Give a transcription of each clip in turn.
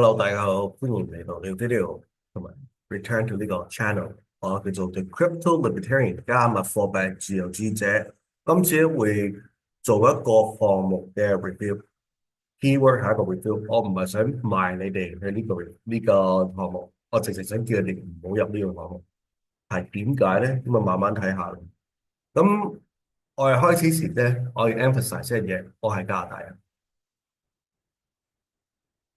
Hello，大家好，歡迎嚟到呢個 video 同埋 return to 呢個 channel。我叫做 The Crypto Libertarian 加密貨幣自由主義者。今次會做一個項目嘅 review，keyword 係一個 review。我唔係想賣你哋去呢個項目，我直情想叫你哋唔好入呢個項目。係點解咧？咁啊，慢慢睇下。咁我哋開始前咧，我要 emphasize 一樣嘢，我係加拿大人。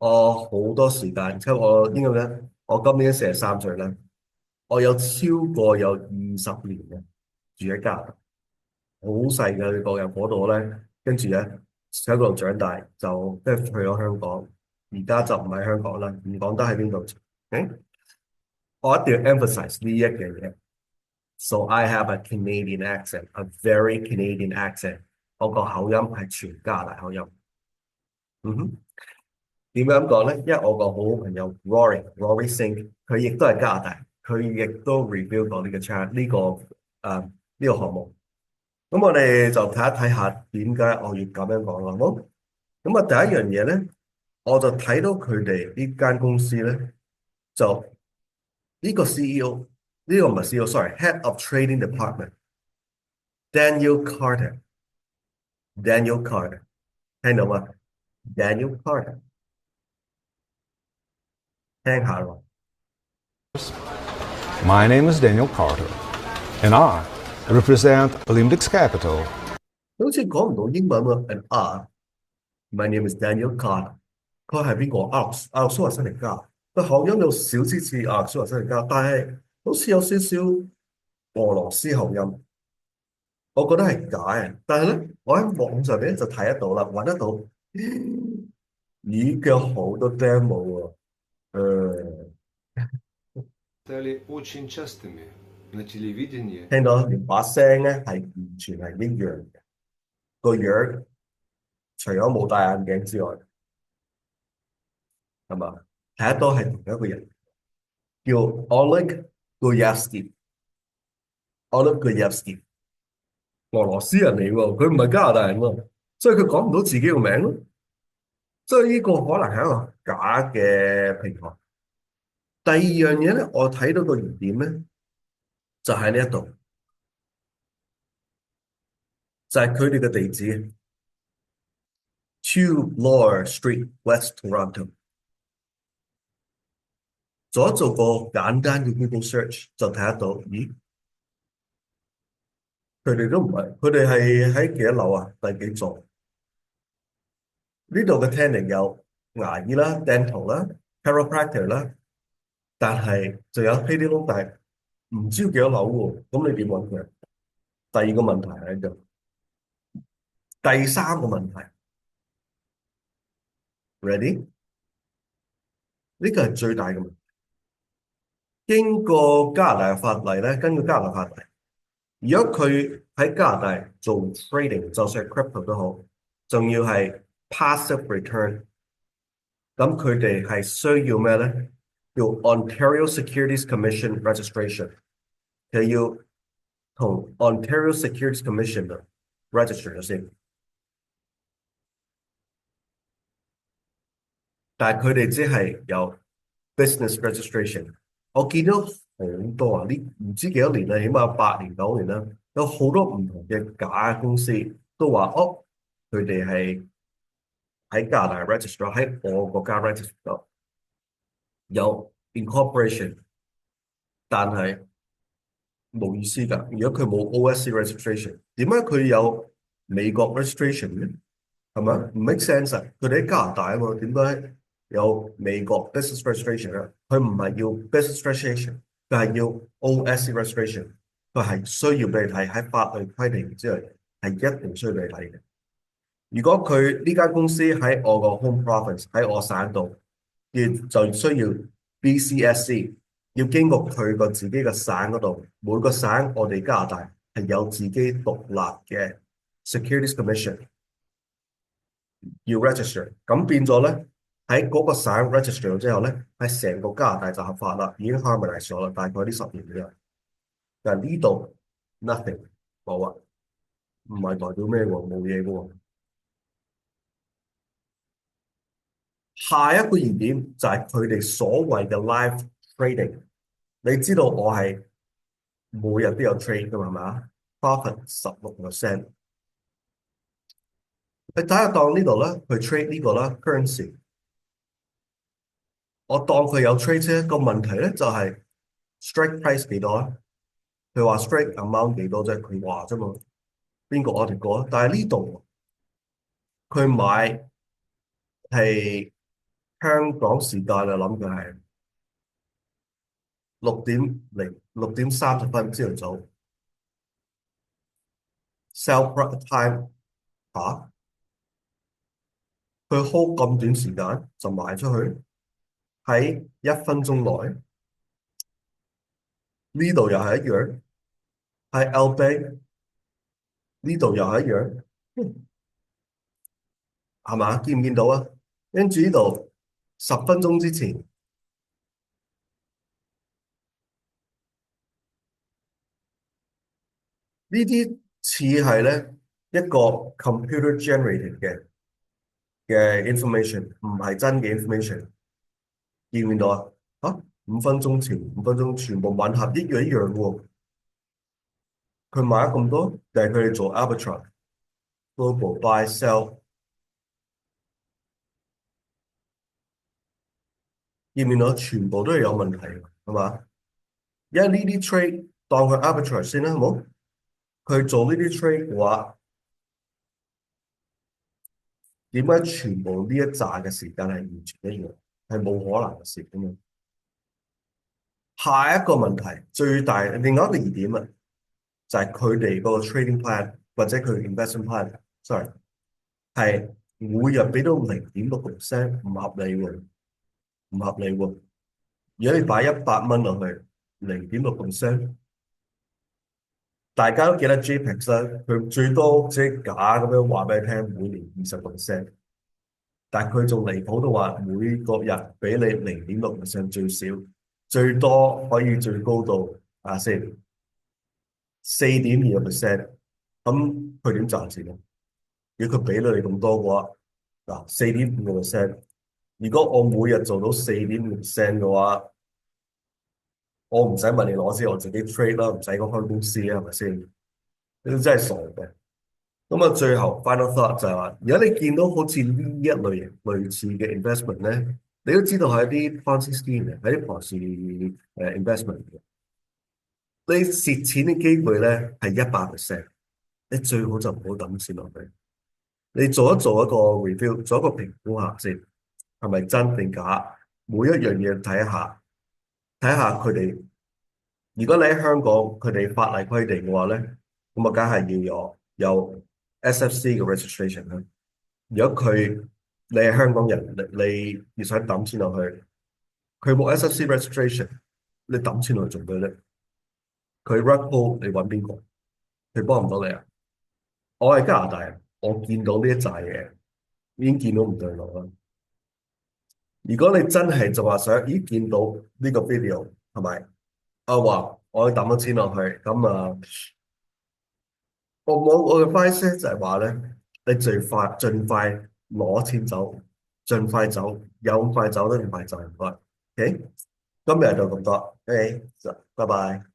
我好多時間，即係我應該咧，我今年43歲啦。我有超過20年嘅住喺加拿大，好細嘅你個人嗰度咧，跟住咧喺嗰度長大，就跟住去咗香港，而家就唔喺香港啦，唔講得喺邊度。我一定要 emphasize 呢一樣嘢。So I have a Canadian accent, a very Canadian accent。我個口音係全加拿大口音。嗯哼，點解咁講咧？因為我個好好朋友 Rory Singh，佢亦都係加拿大，佢亦都 review 過呢個 chart 呢個項目。咁我哋就睇一睇下點解我要咁樣講啦。好，咁啊第一樣嘢咧，我就睇到佢哋呢間公司咧，就呢個 CEO，呢個唔係 CEO，sorry，Head of Trading Department，Daniel Carter，Daniel Carter，聽到嗎？Daniel Carter，聽下咯。My name is Daniel Carter, and I represent Limdex Capital. 好似講唔到英文喎，and my name is Daniel Carter。佢係邊個？阿諾蘇華辛力加，個口音有少少似阿諾蘇華辛力加，但係好似有少少俄羅斯口音。我覺得係假嘅，但係咧，我喺網上邊就睇得到啦，揾得到。咦，有好多 demo 喎。Стали очень частыми на телевидении. 聽到連把聲咧係完全係一樣嘅，個樣除咗冇戴眼鏡之外，係嘛？睇得到係同一個人，叫 Oleg Gordievsky。俄羅斯人嚟喎，佢唔係加拿大人喎，所以佢講唔到自己個名咯。所以呢個可能係一個假嘅平台。第二樣嘢咧，我睇到個疑點咧，就喺呢一度，就係佢哋嘅地址，Two Bloor Street, West Toronto。做個簡單嘅 Google search 就睇得到，咦？佢哋都唔係，佢哋係喺幾多樓啊？第幾座？呢度嘅 tenant 有牙醫啦、dental 啦、chiropractor 啦，但係就有 Payday Loan，但係唔知幾多樓喎。咁你點揾佢？第二個問題喺度，第三個問題，ready？呢個係最大嘅問題。經過加拿大嘅法例咧，根據加拿大法例，如果佢喺加拿大做 trading，就算係 crypto 都好，仲要係 passive return，咁佢哋係需要咩咧？叫 Ontario Securities Commission registration，佢要同 Ontario Securities Commission register 咗先。但係佢哋只係有 business registration。我見到好多啊，呢唔知幾多年啦，起碼8年9年啦，有好多唔同嘅假公司都話哦，佢哋係喺加拿大 register，喺我國家 register 有 incorporation，但係冇意思㗎。如果佢冇 OSC registration，點解佢有美國 registration 咧？係咪唔 make sense 啊？佢哋喺加拿大啊嘛，點解有美國 business registration 啊？佢唔係要 business registration，佢係要 OSC registration，佢係需要俾你睇喺法律規定之內，係一定需要俾你睇嘅。如果佢呢間公司喺我個 home province 喺我省度，就需要 BCSC，要經過佢個自己嘅省嗰度，每個省我哋加拿大係有自己獨立嘅 Securities Commission。要 register，咁變咗咧喺嗰個省 register 咗之後咧，喺成個加拿大就合法啦，已經 harmonize 咗啦，大概呢10年嘅啫。但係呢度 nothing 冇啊，唔係代表咩喎，冇嘢嘅喎。下一個疑點就係佢哋所謂嘅 live trading。你知道我係每日都有 trade 㗎嘛，係咪啊？Profit 16%。你睇下當呢度咧，佢 trade 呢個啦 currency，我當佢有 trade 啫。個問題咧就係 strike price 幾多啊？佢話 strike amount 幾多啫？佢話啫嘛，邊個我哋過啊？但係呢度佢買係香港時間啊，諗佢係6:30朝頭早 sell time 嚇，佢 hold 咁短時間就賣出去，喺1分鐘內，呢度又係一樣，喺 L Bank 呢度又係一樣，係嘛？見唔見到啊？跟住呢度10分鐘之前，呢啲似係咧一個 computer generated 嘅 information，唔係真嘅 information。見唔見到啊？5分鐘前、5分鐘全部吻合一樣喎。佢買咗咁多，定係佢哋做 arbitrage、global buy sell？見唔見到？全部都係有問題嘅，係嘛？因為呢啲 trade 當佢 arbitrage 先啦，好冇？佢做呢啲 trade 嘅話，點解全部呢一紮嘅時間係完全一樣？係冇可能嘅事咁樣。下一個問題最大，另外一個疑點啊，就係佢哋嗰個 trading plan 或者佢 investment plan，sorry，係每日俾到0.6%，唔合理喎，唔合理喎。如果你擺100蚊落去，0.6%，大家都記得 JPEX 啦，佢最多即係假咁樣話俾你聽，每年20%，但係佢仲離譜到話每個日俾你0.6% 最少，最多可以最高到4.2%，咁佢點賺錢啊？如果佢俾到你咁多嘅話，4.5%，如果我每日做到4.5% 嘅話，我唔使問你攞先，我自己 trade 啦，唔使講開公司啊，係咪先？你都真係傻嘅。咁啊，最後 final thought 就係話，如果你見到好似呢一類似嘅 investment 咧，你都知道係一啲 Ponzi scheme 嘅，係啲龐氏investment 嘅。你蝕錢嘅機會咧係100%，你最好就唔好抌錢落去。你做一個 review，做一個評估下先，係咪真定假？每一樣嘢睇下佢哋。如果你喺香港，佢哋法例規定嘅話咧，咁啊，梗係要有 SFC 嘅 registration 啦。如果你係香港人，你要想抌錢落去，佢冇 SFC registration，你抌錢落去做咩咧？佢 rug pull 你揾邊個？佢幫唔到你啊！我係加拿大人，我見到呢一紮嘢，已經見到唔對路啦。如果你真係就話想，咦，見到呢個 video 係咪？話我要抌咗錢落去，咁啊，我嘅 advice 咧就係話咧，你盡快攞錢走，盡快走，有咁快走得咁快就唔該。OK，今日就咁多，OK，拜拜。